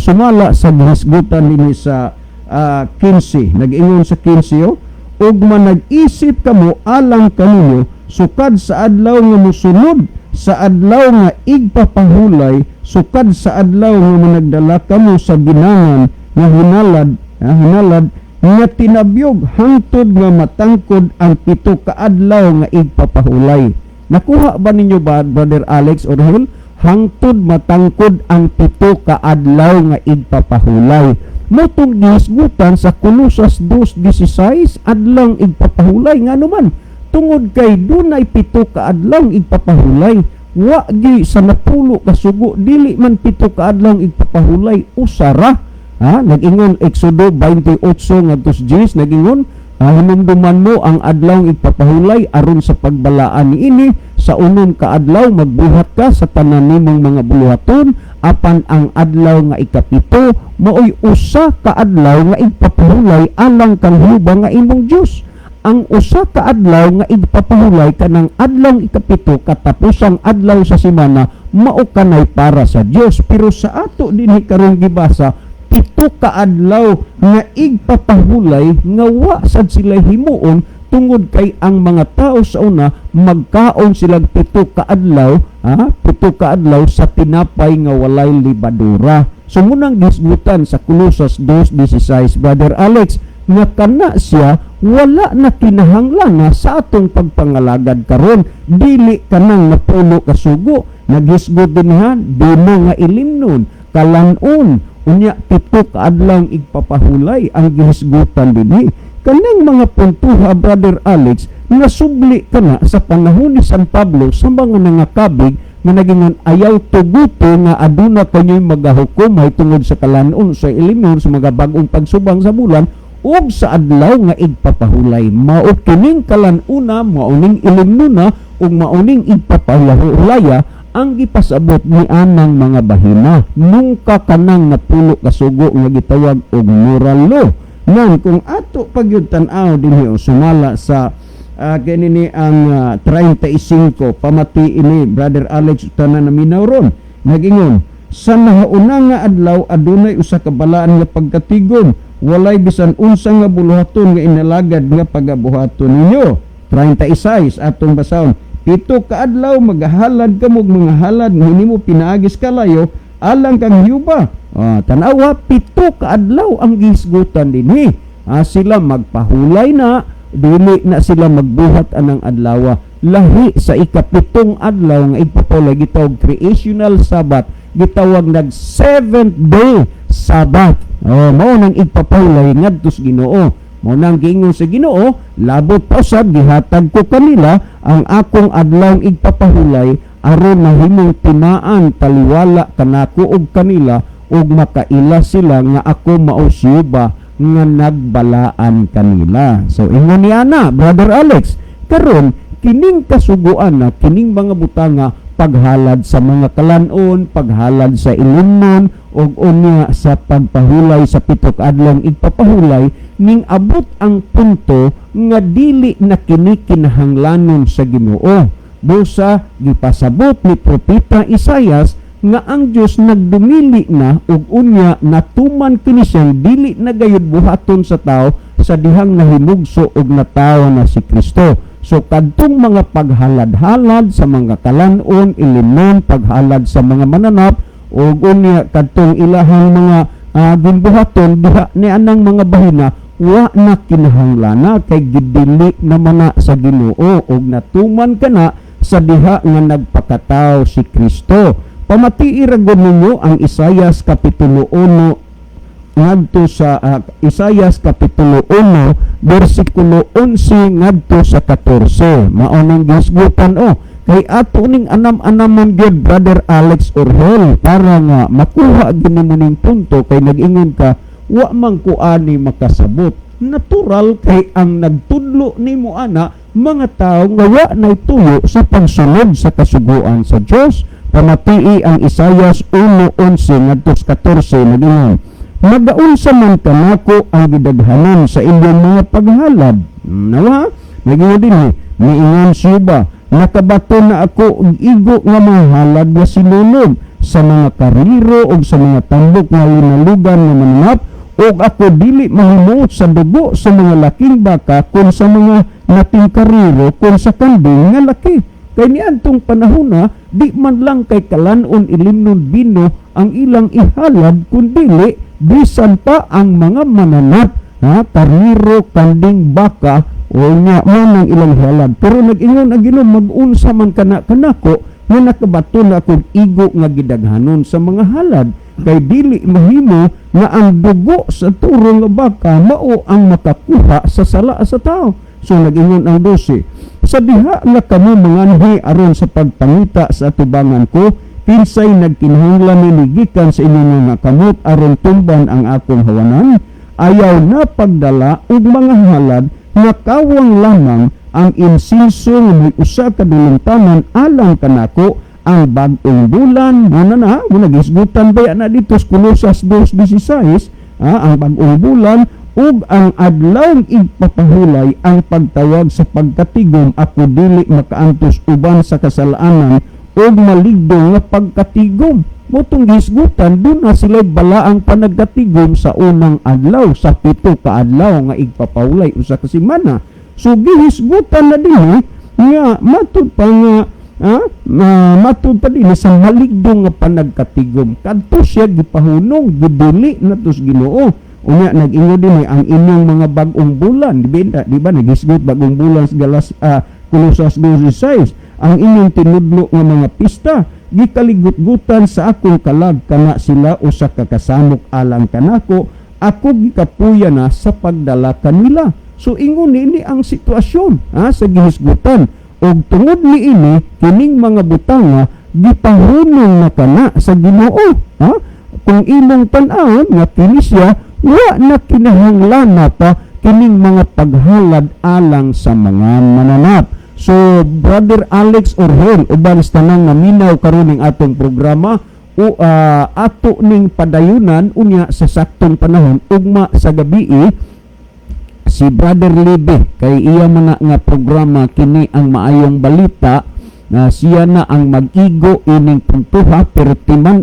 sumala sa gihisgutan dinhi sa 15, nag-ingon sa 15 ug manag-isip kamo alang kaninyo sukad sa adlaw nga mosunod sa adlaw nga igpapahulay, sukad sa adlaw nga managdala kamo sa binangan nga hinalad nga tinabyog hangtod nga matangkod ang 7 ka adlaw nga igpapahulay. Nakuha ba ninyo ba Brother Alex Orhel? Hangtod matangkod ang 7 ka adlaw nga igpapahulay. Motong gihisgutan sa Kolosas 2:16 adlang igpapahulay nga naman tungod kay dunay 7 ka adlaw igpapahulay, wa gi sa napulo ka sugo dili man 7 ka adlaw igpapahulay usara. Nag-ingon Exodo 28 ngadto 10, nag-ingon hinumduman mo ang adlaw igpapahulay aron sa pagbalaan niini sa unon ka adlaw magbuhat ka sa tanan nimong mga buluhaton, apan ang adlaw nga ikapito maoy usa ka adlaw nga igpapahulay alang kang Hiyuba nga imong Dios. Ang usa ka adlaw nga igpapahulay kanang adlaw ikapito katapusang adlaw sa semana mao kanay para sa Dios. Pero sa ato dinhi karon gibasa 7 ka adlaw nga igpapahulay nga wa sad sila himuon tungod kay ang mga tao sa una magkaon sila 7 ka adlaw, 7 ka adlaw sa tinapay nga walay libadura. So munang gisgutan sa Kolosas 2:16 Brother Alex nga kana siya wala na kinahanglan na sa atong pagpangalagad karon, dili kanang napulo ka sugo. Naghisgot dinhan dimo nga ilimnon kalan-on unya 7 ka adlaw igpapahulay ang gihisgutan dinhi. Kanang mga puntuha Brother Alex nga subli kana sa panahon ni San Pablo sa mga nangakabig nga nagingon ayaw tuguto nga aduna kanyo'y magahukom tungod sa kalan-on sa ilimnon sa mga bagong pagsubang sa bulan ug sa adlaw nga igpapahulay. Mao kining kalan-una, mauning ilimnona ug mauning igpapahulaya ang gipasabot ni anang mga bahina nung kanang napulo kasugo nga gitawag og moral law. Nan kung ato pagyud tan-aw dinhi sumala sa kanini ang 35 pamati ini Brother Alex tanan na minawron nagingon sa nahauna nga adlaw adunay usa ka balaan nga pagkatigon walay bisan unsa nga buluhaton nga inalagad nga pagabuhaton ninyo. 36 atong basahon 7 ka adlaw magahalad kamo mga halad nga hinimo pinaagis kalayo alang kang Hiyuba. Tanawa 7 ka adlaw ang gisgutan dinhi. Sila magpahulay na dili na sila magbuhat anang adlaw. Lahi sa ikapitong adlaw nga igpapahulay gitawag creational Sabbath, gitawag nag 7th day Sabbath. Mao nang igpapahulay ngadto sa Ginoo. Mao nang giingon sa Ginoo, labot pa usab gihatag ko kanila ang akong adlaw igpapahulay aron mahimong timaan taliwala kanako og kanila ug makaila sila nga ako mao si Hiyuba nga nagbalaan kanila. So ingon niya na Brother Alex karon kining kasuguan na kining mga butanga paghalad sa mga kalanon, paghalad sa ilimnon, o unya sa pagpahulay sa pitok adlong igpapahulay, ning abot ang punto nga dili na kini kinahanglanon sa Ginoo. Busa gipasabot ni propeta Isaias nga ang Dios nagdumili na ug unya natuman kini siyang dili na gayud buhaton sa tao sa dihang nahimugso og natawa na si Kristo. So kadtong mga paghalad-halad sa mga kalanon, ilimnon, paghalad sa mga mananap, o unya kadtong ilahang mga ginbuhaton diha ni anang mga bahina, wa na kinahanglana kay gidili naman na sa Ginoo og natuman kana sa diha nga nagpakatao si Kristo. Pamatii ragon ninyo ang Isaias kapitulo 1 ngadto sa Isaias kapitulo 1 bersikulo 11 ngadto sa 14. Mao nang gisgutan kay ato ning anam-anaman gyud Brother Alex Orhel para nga makuha gini mo ning punto kay nag-ingon ka wa man ko ani makasabot. Natural kay ang nagtudlo nimo ana mga tao nga wa nay tuyo sa pagsunod sa kasuguan sa Dios. Pamatii ang Isaias 1:11 ngadto sa 14 nag-ingon, magaunsa man kanako ang gidaghanon sa inyong mga paghalad. Nawa, naging din niingon siya nakabato na ako og igo nga mga halad nga sinulog sa mga kariro o sa mga tambok nga linalugan nga mananap, o ako dili mahimuot sa dugo sa mga laking baka kung sa mga nating kariro kung sa kambing nga laki. Kay niadtong panahon na di man lang kay kalanon ilimnon bino ang ilang ihalad kundili bisan pa ang mga mananap, kariro, kanding, baka, o nga man ang ilang halad. Pero nag-ingon ang Ginoo mag-unsa man kanako nga nakabato na kung igo nga gidaghanon sa mga halad. Kay dili mahimo nga ang dugo sa turo nga baka mao ang makakuha sa sala sa tao. So nag-ingon ang 12, sa diha nga kamo manganhi aron sa pagpangita sa atubangan ko, pinsay nagkinahanglan niligikan sa inyong mga kamot aron tumban ang akong hawanan, ayaw na pagdala og mga halad nga kawang lamang ang insinso nga may usa ka duluntanan alang kanako ang bag-ong bulan muna gisgutan ba na dito sa Kolosas 2:16 ang bag-ong bulan ug ang adlawng igpapahulay ang pagtawag sa pagkatigom ako dili makaantos uban sa kasalaanan ug maligdo nga pagkatigom. Motong gisgutan doon na sila balaang panagkatigom sa unang adlaw sa 7 ka adlaw nga igpapahulay usa ka semana. So gihisgutan na din nga matud pa nga matud pa din sa maligdo nga panagkatigom kadto siya gipahunong gidili natos Ginoo. Unya nag-ingo din ang inyong mga bag-ong bulan, di ba nagisgot bagong bulan sa Kolosas 2:16, ang inyong tinudlo nga mga pista gikaligut-gutan sa akong kalag kana sila usa ka kasamok alang kanako, ako gikapuya na sa pagdala kanila. So ingon ni ang sitwasyon sa gihisgutan, og tungod ni ini kining mga butanga gipahunong na kana sa Ginoo. Kung imong tan-awon nga kini siya wa na kinahanglan na pa kining mga paghalad alang sa mga mananap. So Brother Alex Orhel uban sa tanang naminaw karon ning atong programa o ato ning padayunan unya sa saktong panahon ugma sa gabi si Brother Libe kay iya man nga programa kini ang maayong balita na siya na ang mag-igo ining puntuha pero timan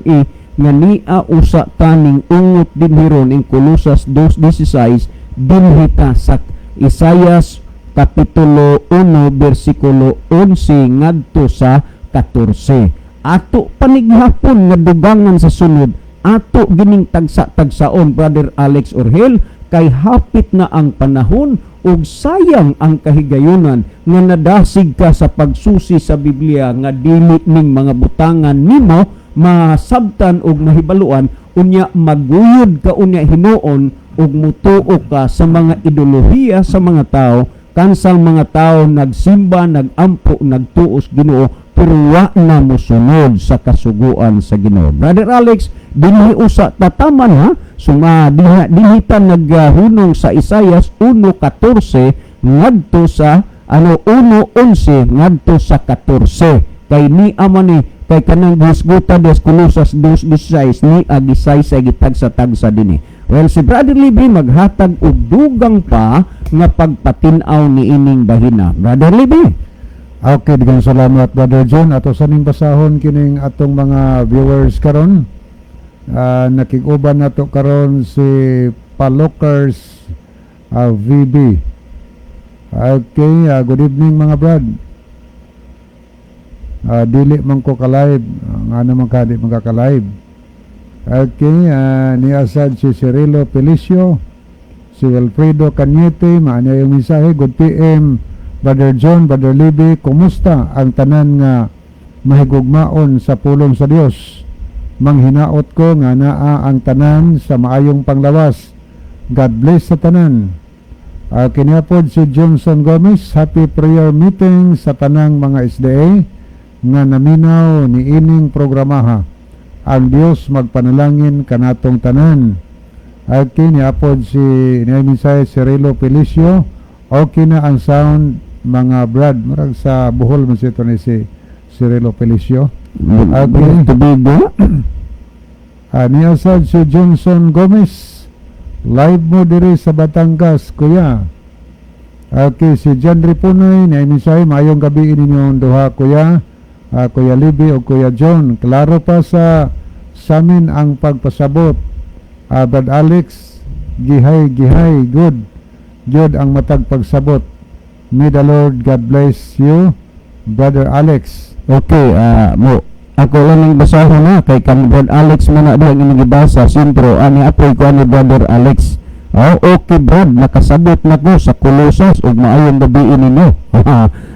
nga niya usa taning ungot din hiron ing Kolosas 2:16 dinhita sa Isaias kapitulo 1 bersikulo 11 ngadto sa 14. Ato panighapon nga dugangan sa sunod, ato gining tagsa-tagsaon Brother Alex Orhel kay hapit na ang panahon ug sayang ang kahigayunan nga nadasig ka sa pagsusi sa Biblia nga dili ning mga butangan nimo masabtan og mahibaluan unya maguyod ka unya hinuon ug mutuo ka sa mga ideolohiya sa mga tao kansang mga tao nagsimba, nagampo, nagtuos Ginoo pero wa na mosunod sa kasuguan sa Ginoo. Brother Alex, dinhi usa tataman suma dinhitan naghunong sa Isaias 1:14 ngadto sa 1:11 ngadto sa 14 kay ni amani kay kanang gisguta des Colosas 2:16 ni agisay sa gitagsa-tagsa dinhi. Well, si Brother Libby maghatag og dugang pa nga pagpatinaw ni ining bahina. Brother Libby. Okay, digang salamat Brother John. Ato sa ning basahon kining atong mga viewers karon. Nakig-uban nato karon si Palokers VB. Okay, good evening mga brad. Dili man ko ka-live, nga naman ka di magkaka-live. Okay, niasad si Cirilo Felicio, si Wilfredo Cañete, maanya yung mensahe. Good PM, Brother John, Brother Libby, kumusta ang tanan nga mahigugmaon sa pulong sa Dios? Manghinaot ko nga naa ang tanan sa maayong panglawas. God bless sa tanan. Kiniapod si Johnson Gomez, happy prayer meeting sa tanang mga SDA nga naminaw ni ining programaha. Ang Dios magpanalangin kanatong tanan. Kiniapod si Niamisay Cirilo Felicio, okay na ang sound mga brad. Marag sa Bohol man sito ni si Cirilo Felicio. Niasad si Johnson Gomez, live mo diri sa Batangas, kuya. Okay, si John Ripunoy, Niamisay, maayong gabi ninyong duha, kuya. Kuya Libby o Kuya John, klaro pa sa amin ang pagpasabot. Brad Alex, gihay, good ang matag pagsabot. May the Lord God bless you, Brother Alex. Okay, ako lang ang basahon na kay kan Brad Alex man na diang inigibasa sintro ani apoy ko ani Brother Alex. Okay Brad, nakasabot na ko sa Colosas ug maayong gabi ninyo.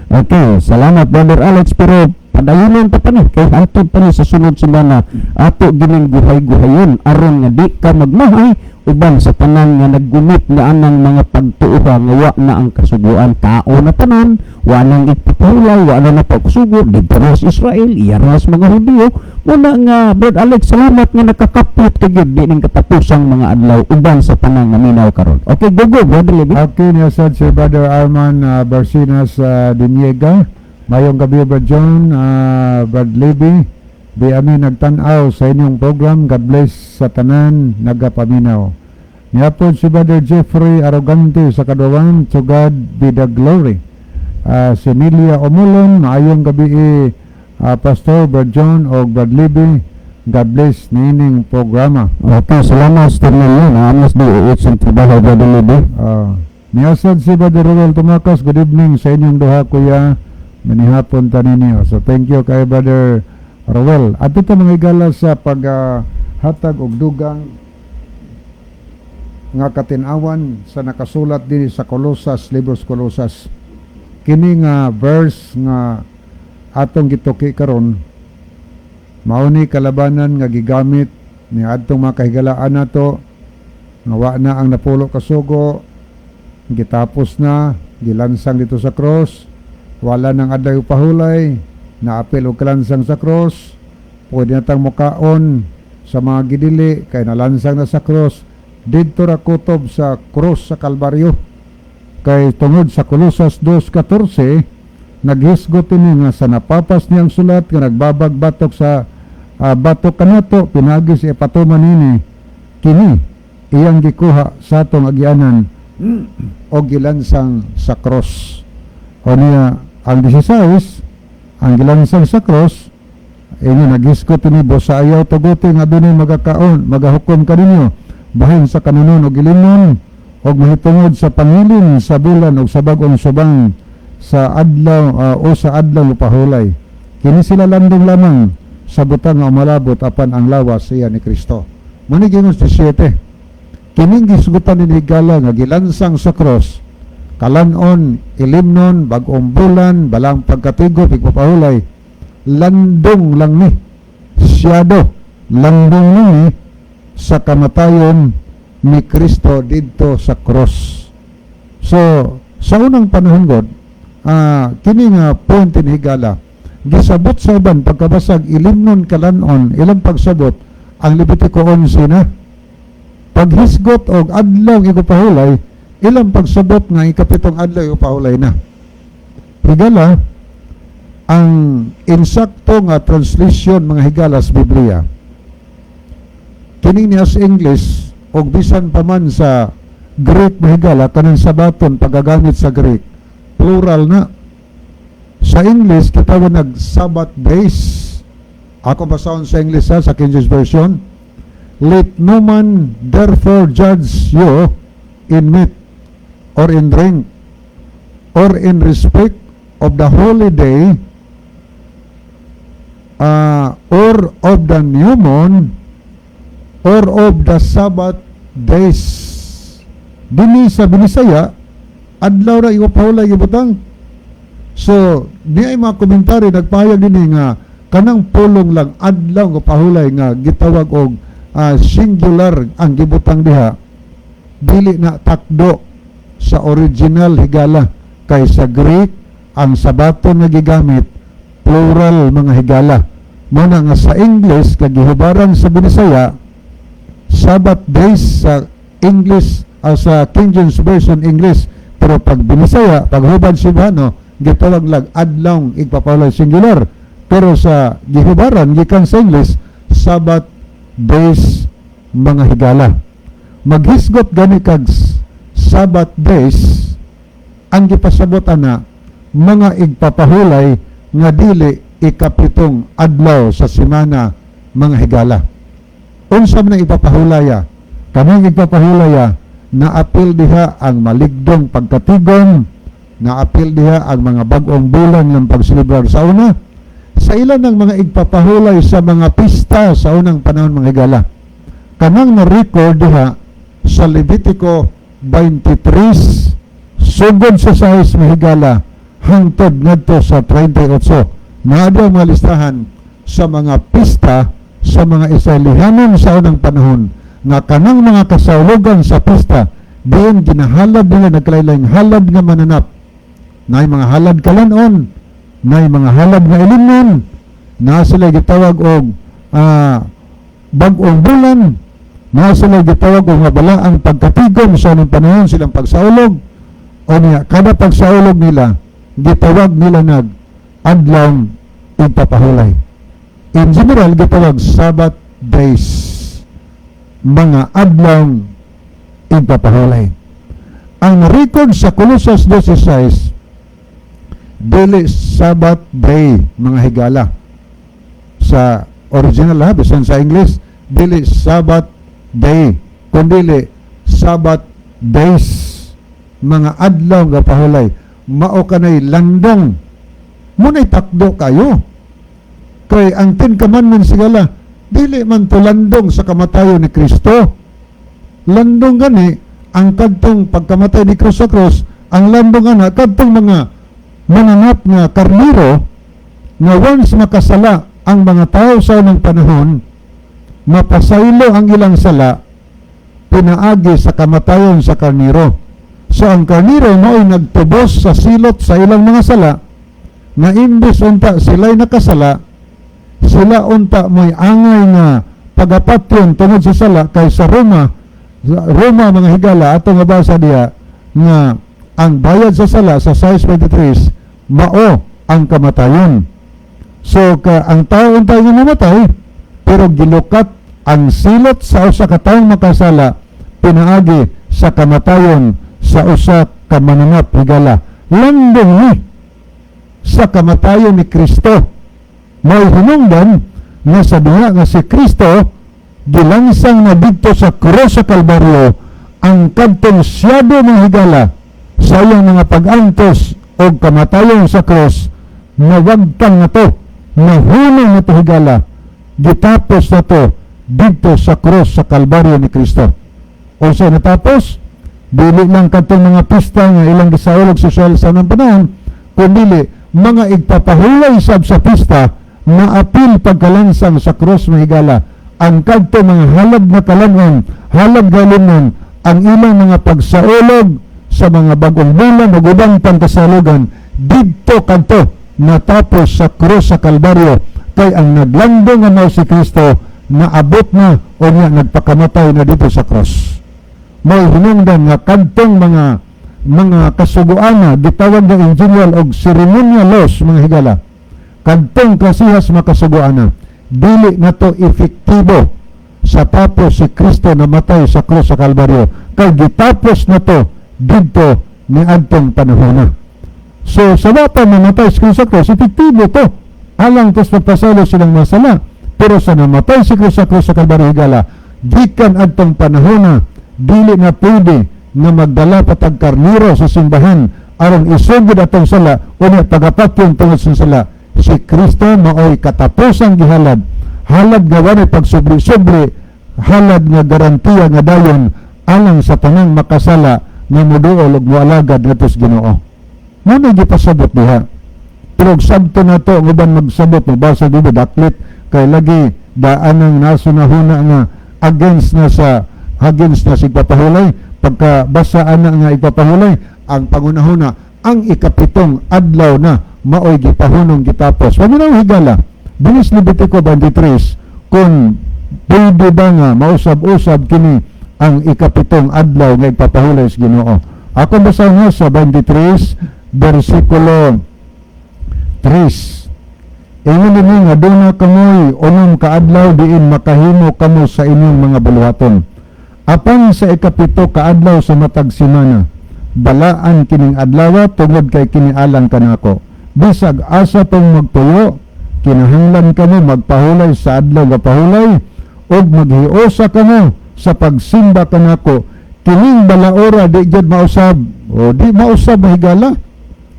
Okay, salamat Brother Alex, pero padayonon pa ni kay hantod pa ni sa sunod semana ato gining guhay-guhayon aron nga di ka magmahay uban sa tanan nga naggumit nga anang mga pagtuoha nga wa na ang kasuguan tao na tanan, wa nang ipapulay, wa na pagsugo dito sa Israel, iyaras mga Hudiyo. Muna nga Brad Alex, salamat nga nakakapot kagid di ning katapusang mga adlaw uban sa tanan nga minaw karon. Okay, go Brother Libby. Okay, niya si Brother Arman Barcinas Diniega. Mayong gabi Brad John, Brad Libby, di amin nagtanaw sa inyong program. God bless sa tanan nagapaminaw. Niapod si Brother Jeffrey Arrogante sa Kaduwan, to God be the glory. Si Nelia Omulon, maayong gabi Pastor Brad John o Brad Libby, God bless nining programa. Okay, salamat Sir Nelia, naamas di uot sa trabaho Brother Libby. Niasad si Brother Roel Tumakas, good evening sa inyong duha kuya. Manihapon ta ninyo. So thank you kay Brother Rowell. At ito mga igala sa paghatag og dugang nga katinawan sa nakasulat din sa Colosas, Libros Colosas. Kini nga verse nga atong gituki karon mao ni kalabanan nga gigamit ni adtong mga kahigalaan nato nga wa na ang napulo kasugo, gitapos na, gilansang dito sa cross. Wala nang adlaw pahulay, naapil og kalansang sa cross, pwede natang mukaon sa mga gidili kay nalansang na sa cross. Didto ra kutob sa cross sa Kalbaryo. Kay tungod sa Colosas 2:14, naghisgot ini nga sa napapas niyang sulat nga nagbabagbatok sa batok kanato pinagi si ipatuman nini kini iyang gikuha sa atong agyanan o gilansang sa cross. O niya ang 16, ang gilansang sa cross, ini naghiskot ni sa ayaw tuguti nga dunay magakaon, magahukom kaninyo, bahin sa kanunon o gilimon, o mahitungod sa pangilin sa bulan o sa bagong subang sa adlaw o sa adlaw upahulay. Kini sila landong lamang sa butang nga umalabot apan ang lawas siya ni Kristo. Muni Gingon 17, kining gisgutan ni Higala nga gilansang sa cross, kalanon, ilimnon, bagong bulan, balang pagkatigo, pigpapahulay, landong lang ni, siyado, landong ni sa kamatayon ni Kristo dito sa cross. So, sa unang panahon God, kini nga point ni Higala, gisabot sa uban, pagkabasag, ilimnon, kalanon, ilang pagsabot, ang Levitico 11 na, paghisgot o adlaw igupahulay, ilang pagsabot nga ikapitong adlaw upahulay na. higala, ang insakto nga translation mga higala sa Biblia, kini niya sa English o bisan pa man sa Greek mga higala, kanang sabaton pagagamit sa Greek, plural na. Sa English, kita ba nag-Sabbath days? Ako basahon sa English sa King James Version. Let no man therefore judge you in meat or in drink or in respect of the holy day or of the new moon or of the Sabbath days. Dini sa Binisaya, adlaw ra ipapahulay gibutang. So, di ay mga komentary nagpahayag din nga kanang pulong lang adlaw nga pahulay nga gitawag og singular ang gibutang diha, dili na takdo sa original higala, kay sa Greek ang sabaton nga gigamit plural mga higala. Muna nga sa English kagihubaran sa Binisaya, Sabbath days sa English sa King James Version English, pero pag Binisaya paghubad Cebuano gitawag lang adlaw igpapahulay singular, pero sa gihubaran gikan sa English Sabbath days mga higala. Maghisgot gani kag Sabbath days ang gipasabot ana mga igpapahulay nga dili ikapitong adlaw sa semana mga higala. Unsa man ipapahulaya? Kanang igpapahulaya na apil diha ang maligdong pagkatigon, na apil diha ang mga bag-ong bulan ng pagsilibrar sa una, sa ilan ng mga igpapahulay sa mga pista sa unang panahon mga higala. Kanang na-record diha sa Levitico 23 sugod sa 6 mga higala hangtod ngadto sa 38. Naadto ang mga listahan sa mga pista sa mga Israelihanon sa unang panahon nga kanang mga kasaulogan sa pista diin ginahalad nila nagkalain-laing halad nga mananap. Nay mga halad kalanon, nay mga halad nga ilimnon, na sila gitawag og bag-ong bulan, na sila gitawag og mabalaang pagkatigom sa unang panahon silang pagsaulog. O niya, kada pagsaulog nila gitawag nila nag adlaw ipapahulay. In general gitawag Sabbath days, mga adlaw ipapahulay. Ang record sa Colossus 16 dili Sabbath day mga higala. Sa original bisan sa English dili Sabbath day kundi Sabbath days, mga adlaw nga pahulay. Mao kanay landong munay takdo kayo, kay ang 10 commandments sigala dili man to landong sa kamatayon ni Kristo. Landong gani ang kadtong pagkamatay ni Kristo sa cross, ang landong ana kadtong mga mananap nga karniro nga once makasala ang mga tao sa unang panahon, mapasaylo ang ilang sala, pinaagi sa kamatayon sa karniro. So ang karniro mo'y nagtubos sa silot sa ilang mga sala, na imbes unta sila'y nakasala, sila unta mo'y angay na pagapatyon tungod sa sala, kay sa Roma mga higala ato nga basa diya nga ang bayad sa sala sa 6:23 mao ang kamatayon. So ang tao untay nga namatay, pero gilukat ang silot sa usa ka taong makasala, pinaagi sa kamatayon sa usa ka mananap higala. Landong ni sa kamatayon ni Kristo. May hinungdan nga sa diha nga si Kristo gilansang na dito sa krus sa Kalbaryo ang kadtong siyado mga higala sa iyang mga pag-antos o kamatayon sa krus, nawagtang na to, nahunang na to higala, gitapos na to dito sa krus sa Kalbaryo ni Kristo. O sa natapos, dili lang kadtong mga pista nga ilang gisaulog sosyal sa unang panahon, kundi mga igpapahulay sab sa pista na apil pagkalansang sa krus mga higala, ang kadto mga halad na kalanon, halad galinon, ang ilang mga pagsaulog sa mga bagong bulan o ubang pangkasalugan, dito kadto natapos sa krus sa Kalbaryo, kay ang naglandong nga mao si Kristo naabot na o niya nagpakamatay na dito sa krus. May hinungdan nga kadtong mga mga kasuguana gitawag ng general og ceremonial laws mga higala. Kadtong kasihas makasuguana dili na to efektibo sa tapos si Kristo namatay sa krus sa Kalbaryo kay gitapos na to didto ni adtong panahon. So sa wata namatay si Kristo sa krus efektibo to alang tos magpasalo silang masala, pero sa namatay si Kristo sa Kalbaryo higala gikan adtong panahon dili na pwede nga magdala patag karniro sa simbahan aron isugod atong sala unya pagapatyon tungod sa sala. Si Kristo maoy katapusang gihalad, halad nga wala pagsubli-subli, halad nga garantiya nga dayon alang sa tanang makasala nga muduol ug moalagad ngadto sa Ginoo. Muna gipasabot diha. Pero sabto na to nguban magsabot magbasa dito daklit kay lagi daanang nasunahuna nga against na si papahulay pagka basa ana nga ipapahulay ang pangunahuna ang ikapitong adlaw na maoy gipahunong gitapos. Wag na higala. Binis Levitico 23 kung pwede ba nga mausab-usab kini ang ikapitong adlaw nga ipapahulay sa Ginoo. Ako basa nga sa 23 versikulo 3. Ingon nini nga duna kamoy unom ka adlaw diin makahimo kamo sa inyong mga buluhaton. Apan sa ikapito ka adlaw sa matag semana, balaan kining adlaw tungod kay kinialang kanako. Bisag asa tong magtuyo, kinahanglan kamo magpahulay sa adlaw nga pahulay ug maghiusa kamo sa pagsimba kanako. Kining balaora di jud mausab o di mausab mahigala.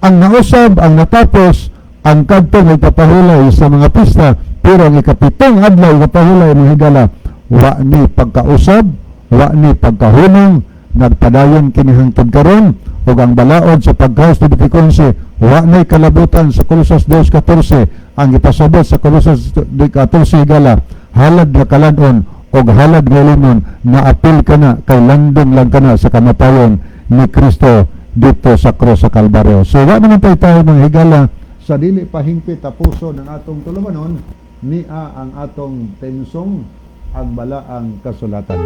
Ang nausab ang natapos ang kadto nga ipapahulay sa mga pista, pero ang ikapitong adlaw nga pahulay mahigala wa ni pagkausab, wa ni pagkahunong, nagpadayon kini hangtod karon ug ang balaod sa pagkaos ni Piconse wa nay kalabutan sa Colosas 2:14 ang ipasabot sa Colosas 2:14 higala halad nga kalan-on ug halad nga limon na apil kana kay landong lang kana sa kamatayon ni Kristo dito sa krus sa Kalbaryo. So wa naman tayo mga higala sa dili pahingpit ta puso ng atong tulumanon niya ang atong tensong agbala ang kasulatan.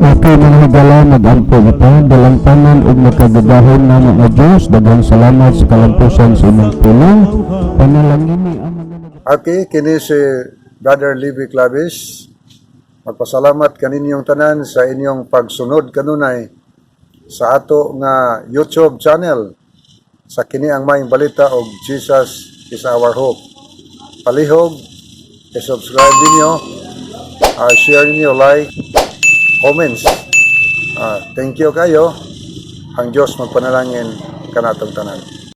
Okay mga higala, nag-ampo kita dalang tanan ug nakagagahon na mga Diyos. Daghang salamat sa kalampusan sa inyong tulong. Panalangin ni ang mga Okay, kini si Brother Levi Clavis. Magpasalamat kaninyong tanan sa inyong pagsunod kanunay sa ato nga YouTube channel sa kini ang maayong balita og Jesus is our hope. Palihog, i-subscribe ninyo, share ninyo, like, comments. Thank you kayo. Ang Diyos magpanalangin kanatong tanan.